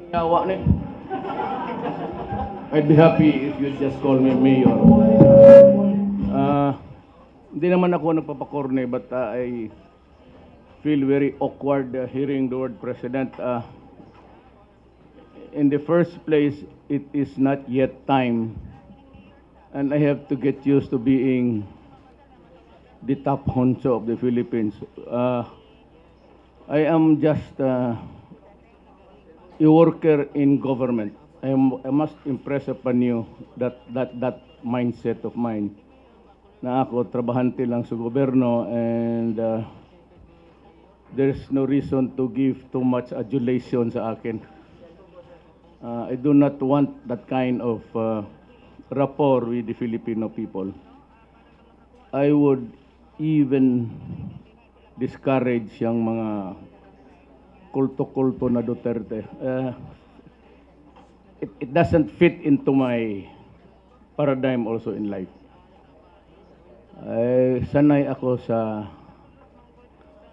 Yawa ni. I'd be happy if you just call me mayor. Uh, Hindi naman ako nagpapakorne, but I feel very awkward hearing the word president. In the first place, it is not yet time, and I have to get used to being the top honcho of the Philippines. I am just a worker in government. I must impress upon you that mindset of mine na ako trabahante lang sa gobyerno, and there's no reason to give too much adulation sa akin. I do not want that kind of rapport with the Filipino people. I would even discourage yung mga kulto-kulto na Duterte. It doesn't fit into my paradigm also in life. Sanay ako sa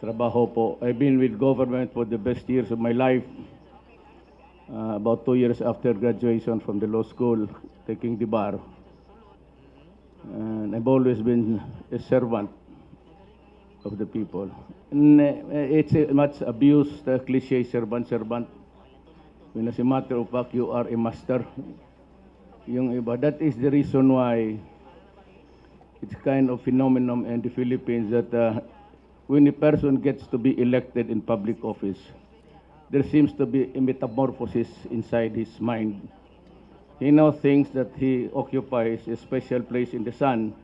trabaho po. I've been with government for the best years of my life. About 2 years after graduation from the law school, taking the bar. And I've always been a servant of the people. And it's a much abused cliche, servant. When as a matter of fact, you are a master. Yung iba, that is the reason why it's kind of phenomenon in the Philippines that when a person gets to be elected in public office, there seems to be a metamorphosis inside his mind. He now thinks that he occupies a special place in the sun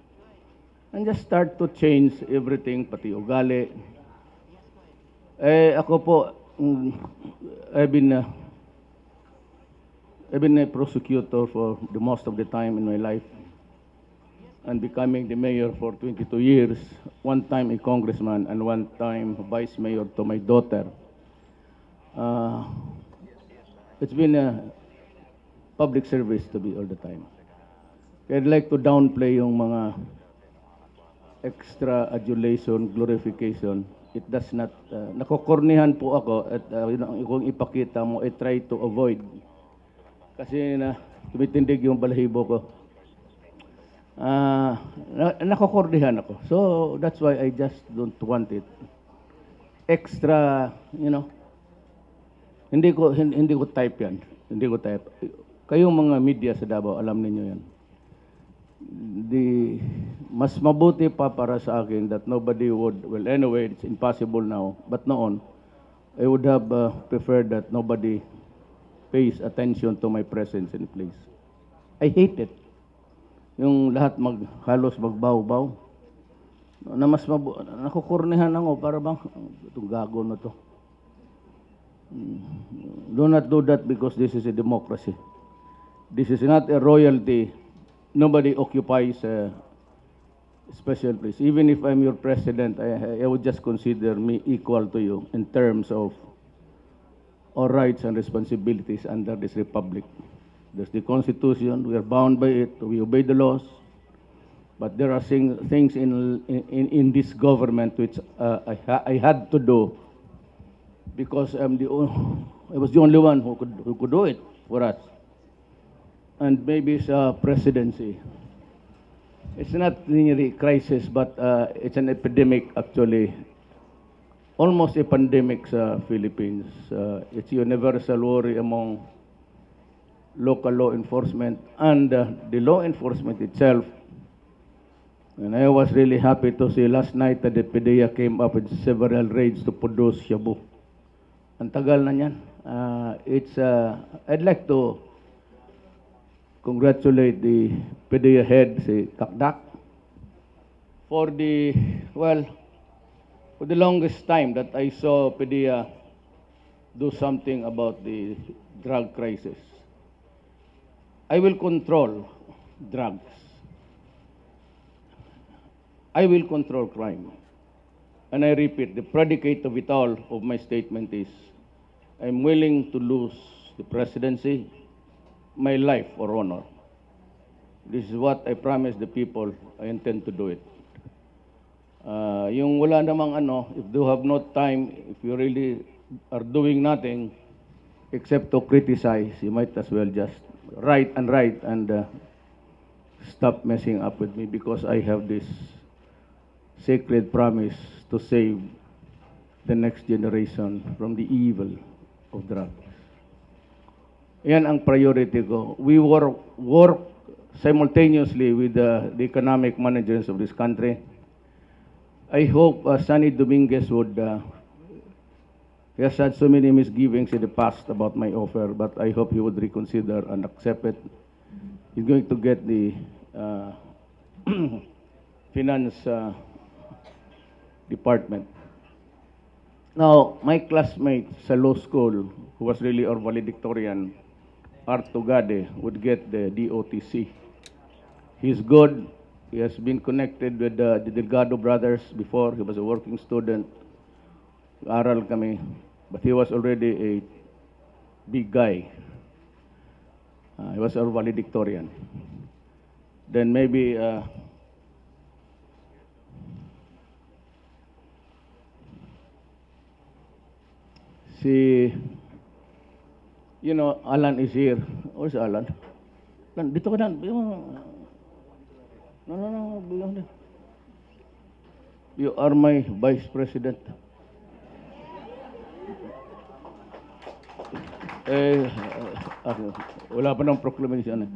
and just start to change everything, pati ugali. Ako po, I've been a prosecutor for the most of the time in my life, and becoming the mayor for 22 years, one time a congressman and one time vice mayor to my daughter. It's been a public service to be all the time. I'd like to downplay yung mga extra adulation, glorification. It does not, nakokornihan po ako at kung ipakita mo, I try to avoid. Kasi tumitindig yung balahibo ko. Nakokornihan ako. So that's why I just don't want it. Extra, hindi ko type yan. Hindi ko type. Kayong mga media sa Davao, alam niyo yan. Mas mabuti pa para sa akin that nobody would, well anyway, it's impossible now, but noon, I would have preferred that nobody pays attention to my presence in the place. I hate it. Yung lahat halos magbaw-baw. Na mas nakukurnihan ako para bang itong gago na to. Do not do that because this is a democracy. This is not a royalty. Nobody occupies a special place. Even if I'm your president, I would just consider me equal to you in terms of our rights and responsibilities under this republic. There's the Constitution. We are bound by it. We obey the laws. But there are things in this government which I had to do because I was the only one who could do it for us. And maybe it's a presidency. It's not really a crisis, but it's an epidemic actually. Almost a pandemic sa Philippines. It's universal worry among local law enforcement and the law enforcement itself. And I was really happy to see last night that the PDEA came up with several raids to produce shabu. Ang tagal na yan. I'd like to congratulate the PDEA head, si Kakdak, for the longest time that I saw PDEA do something about the drug crisis. I will control drugs. I will control crime. And I repeat, the predicate of it all of my statement is, I'm willing to lose the presidency, my life for honor. This is what I promise the people. I intend to do it. Yung wala namang if you have no time, if you really are doing nothing, except to criticize, you might as well just write and stop messing up with me, because I have this sacred promise to save the next generation from the evil of drugs. Yan ang priority ko. We work simultaneously with the economic managers of this country. I hope Sonny Dominguez would, he has had so many misgivings in the past about my offer, but I hope he would reconsider and accept it. He's going to get the finance department. Now, my classmate sa law school, who was really our valedictorian, Tugade, would get the DOTC. He's good. He has been connected with the Delgado brothers before. He was a working student. Aral kami. But he was already a big guy. He was our valedictorian. Then maybe you know, Alan is here. Where's Alan? Alan, dito ka na. No. You are my vice president. Wala pa ng proclamation.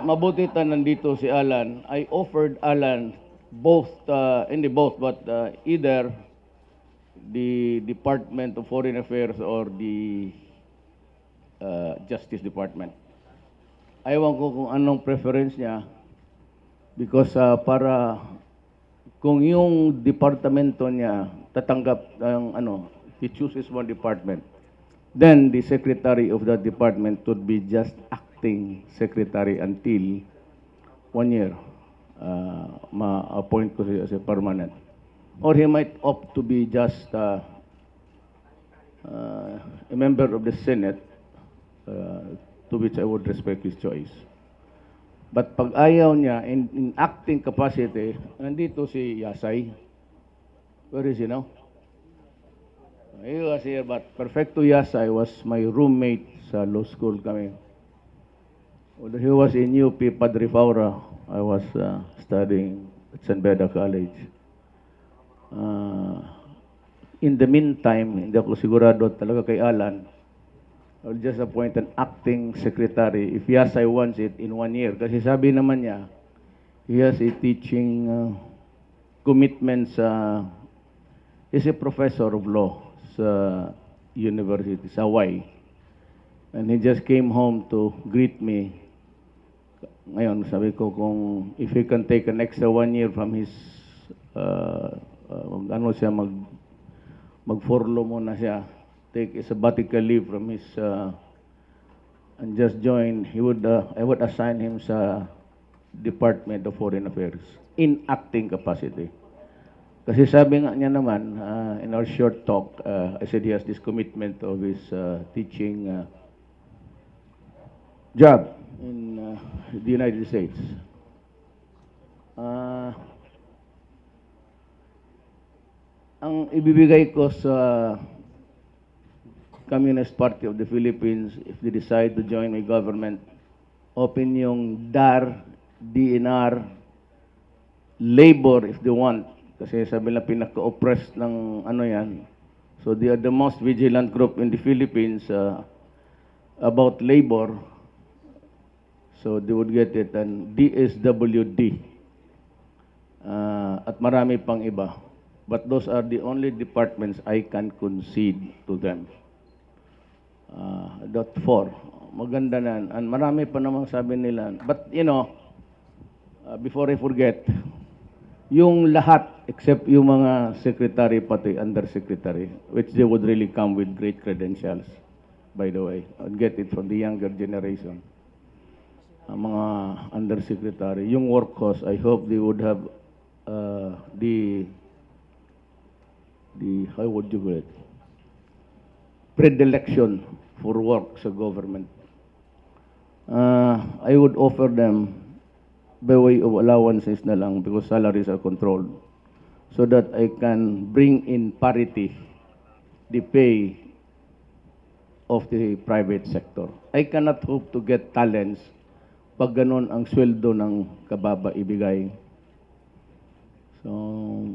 Mabuti nandito si Alan. I offered Alan both, but either the Department of Foreign Affairs or the Justice Department. Ayaw ko kung anong preference niya, because para kung yung departamento niya tatanggap ng he chooses one department, then the secretary of that department would be just acting secretary until 1 year. Ma-appoint ko siya as a permanent. Or he might opt to be just a member of the Senate, to which I would respect his choice. But pag ayaw niya, in acting capacity, nandito si Yasay. Where is he now? He was here, but Perfecto Yasay was my roommate sa law school kami. Although he was in UP Padre Faura, I was studying at San Beda College. In the meantime, hindi ako sigurado talaga kay Alan. I'll just appoint an acting secretary if Yasay wants it in 1 year. Kasi sabi naman niya, he has a teaching commitment sa, he's a professor of law sa university, sa Hawaii. And he just came home to greet me. Ngayon, sabi ko kung if he can take an extra 1 year from his, mag-furlough muna siya, take a sabbatical leave from his, and just join, I would assign him sa Department of Foreign Affairs in acting capacity. Kasi sabi nga niya naman, in our short talk, I said he has this commitment of his teaching job in the United States. Ang ibibigay ko sa Communist Party of the Philippines, if they decide to join my government, open yung DENR, labor if they want. Kasi sabi na pinaka-oppressed ng yan. So they are the most vigilant group in the Philippines about labor. So they would get it. And DSWD. At marami pang iba. But those are the only departments I can concede to them. .4. Maganda na. And marami pa namang sabi nila. But, before I forget, yung lahat, except yung mga secretary, pati undersecretary, which they would really come with great credentials, by the way. I'd get it from the younger generation. Mga undersecretary. Yung work course, I hope they would have how would you call it? Predilection for work sa government. I would offer them by way of allowances na lang because salaries are controlled, so that I can bring in parity the pay of the private sector. I cannot hope to get talents pag ganun ang sweldo ng kababa ibigay. So,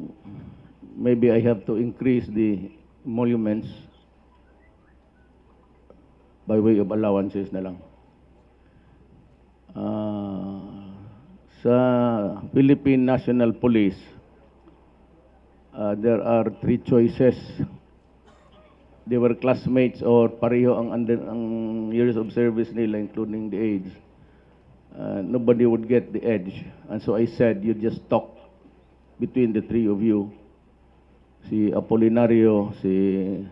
maybe I have to increase the emoluments by way of allowances na lang. Sa Philippine National Police, there are 3 choices. They were classmates or pareho ang years of service nila, including the age. Nobody would get the edge. And so I said, you just talk between the 3 of you. Si Apolinario, si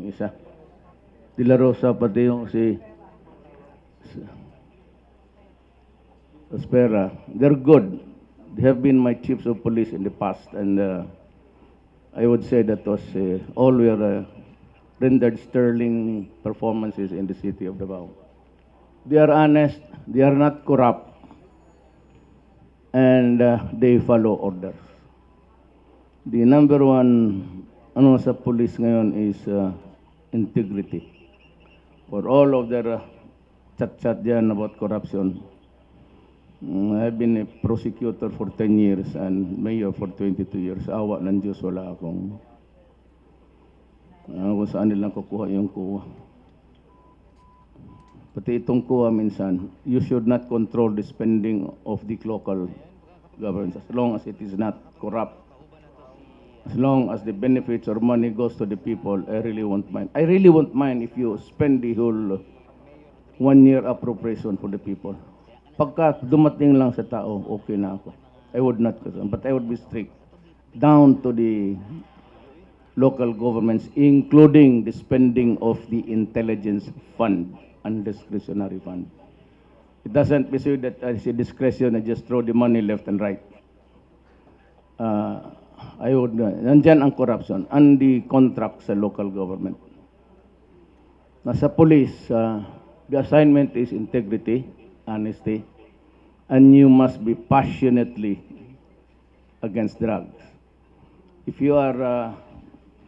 isa, De La Rosa, pati yung si Espera. They're good. They have been my chiefs of police in the past, and I would say that was all were rendered sterling performances in the city of Davao. They are honest, they are not corrupt, and they follow orders. The number one sa police ngayon is integrity. For all of their chat-chat dyan about corruption, I've been a prosecutor for 10 years and mayor for 22 years. Awa ng Diyos, wala akong kung saan nilang kukuha yung kuha. Pati itong kuha minsan, you should not control the spending of the local governments as long as it is not corrupt. As long as the benefits or money goes to the people, I really won't mind. I really won't mind if you spend the whole 1 year appropriation for the people. Pagka dumating lang sa tao, okay na ako. I would not concern, but I would be strict down to the local governments, including the spending of the intelligence fund and discretionary fund. It doesn't be so that I see discretion and just throw the money left and right. I would, nandyan ang corruption and the contract sa local government. Nasa police, the assignment is integrity, honesty, and you must be passionately against drugs. If you are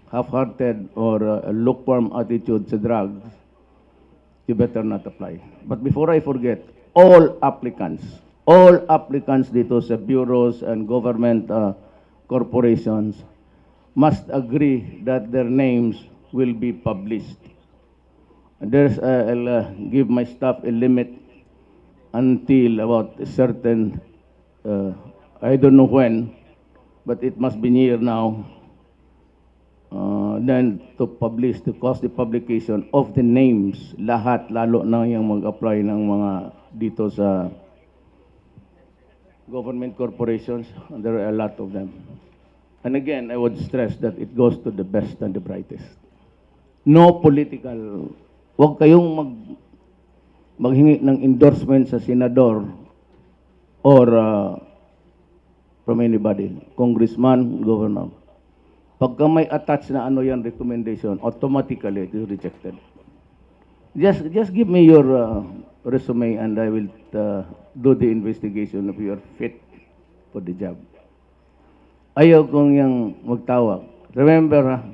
half-hearted or a lukewarm attitude sa drugs, you better not apply. But before I forget, all applicants dito sa bureaus and government corporations must agree that their names will be published. I'll give my staff a limit until about a certain, I don't know when, but it must be near now, then to publish, to cause the publication of the names, lahat, lalo na yung mag-apply ng mga dito sa government corporations. There are a lot of them. And again, I would stress that it goes to the best and the brightest. No political, huwag kayong maghingi ng endorsement sa senador or from anybody, congressman, governor. Pagka may attached na ano yan recommendation, automatically it is rejected. Just give me your resume and I will do the investigation if you are fit for the job. Ayaw kong yung magtawag. Remember,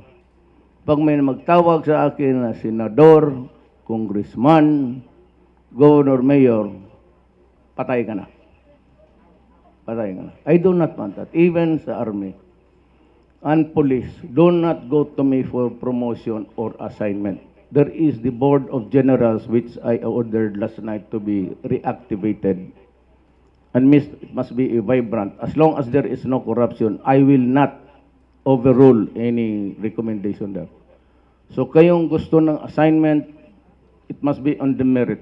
pag may magtawag sa akin na senador, congressman, governor, mayor, patay ka na. Patay ka na. I do not want that. Even sa army and police, do not go to me for promotion or assignment. There is the board of generals which I ordered last night to be reactivated. And it must be a vibrant. As long as there is no corruption, I will not overrule any recommendation there. So kayong gusto ng assignment, it must be on the merit.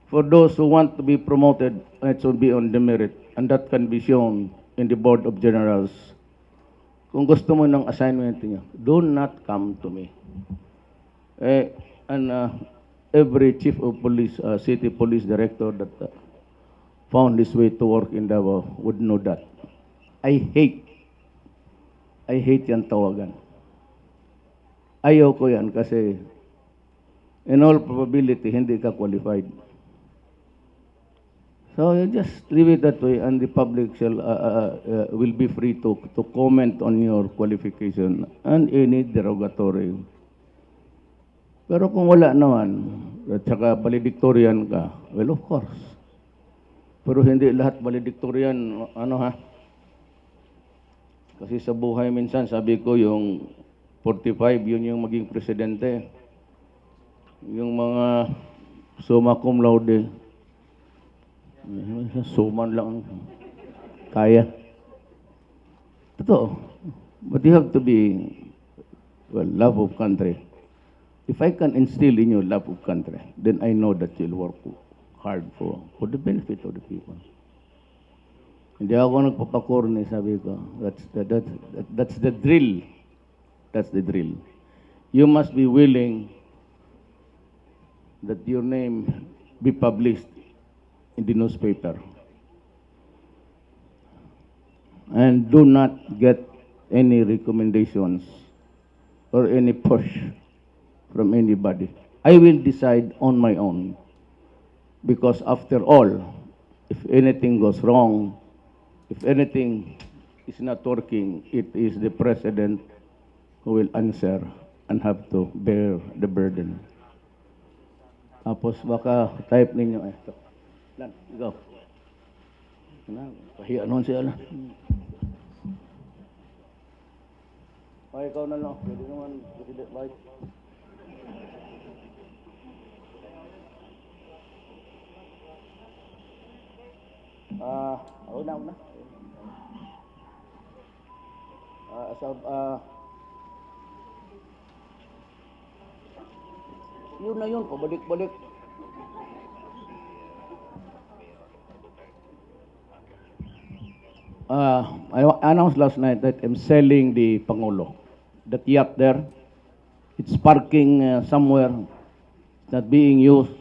For those who want to be promoted, it should be on the merit. And that can be shown in the Board of Generals. Kung gusto mo ng assignment niyo, do not come to me. Every chief of police, city police director that found his way to work in Davao would know that. I hate yan tawagan. Ayaw ko yan kasi in all probability, hindi ka qualified. So you just leave it that way and the public shall, will be free to comment on your qualification and any derogatory Pero kung wala naman, at saka valedictorian ka, well, of course. Pero hindi lahat valedictorian, ano ha? Kasi sa buhay minsan, sabi ko, yung 45, yun yung maging presidente. Yung mga summa cum laude, suman lang kaya. Totoo. But you have to be, well, love of country. If I can instill in you love of country, then I know that you'll work hard for the benefit of the people. Hindi ako nagpapakorni, sabi ko. That's the drill. That's the drill. You must be willing that your name be published in the newspaper. And do not get any recommendations or any push from anybody. I will decide on my own. Because after all, if anything goes wrong, if anything is not working, it is the president who will answer and have to bear the burden. Tapos baka type ninyo, Lan, ikaw. Pahiya naman siya lang. Ikaw na lang. Pwede naman, President Vice. Una. Yun na yun, pabalik-balik. I announced last night that I'm selling the Pangulo. That yacht there, it's parking somewhere, not being used.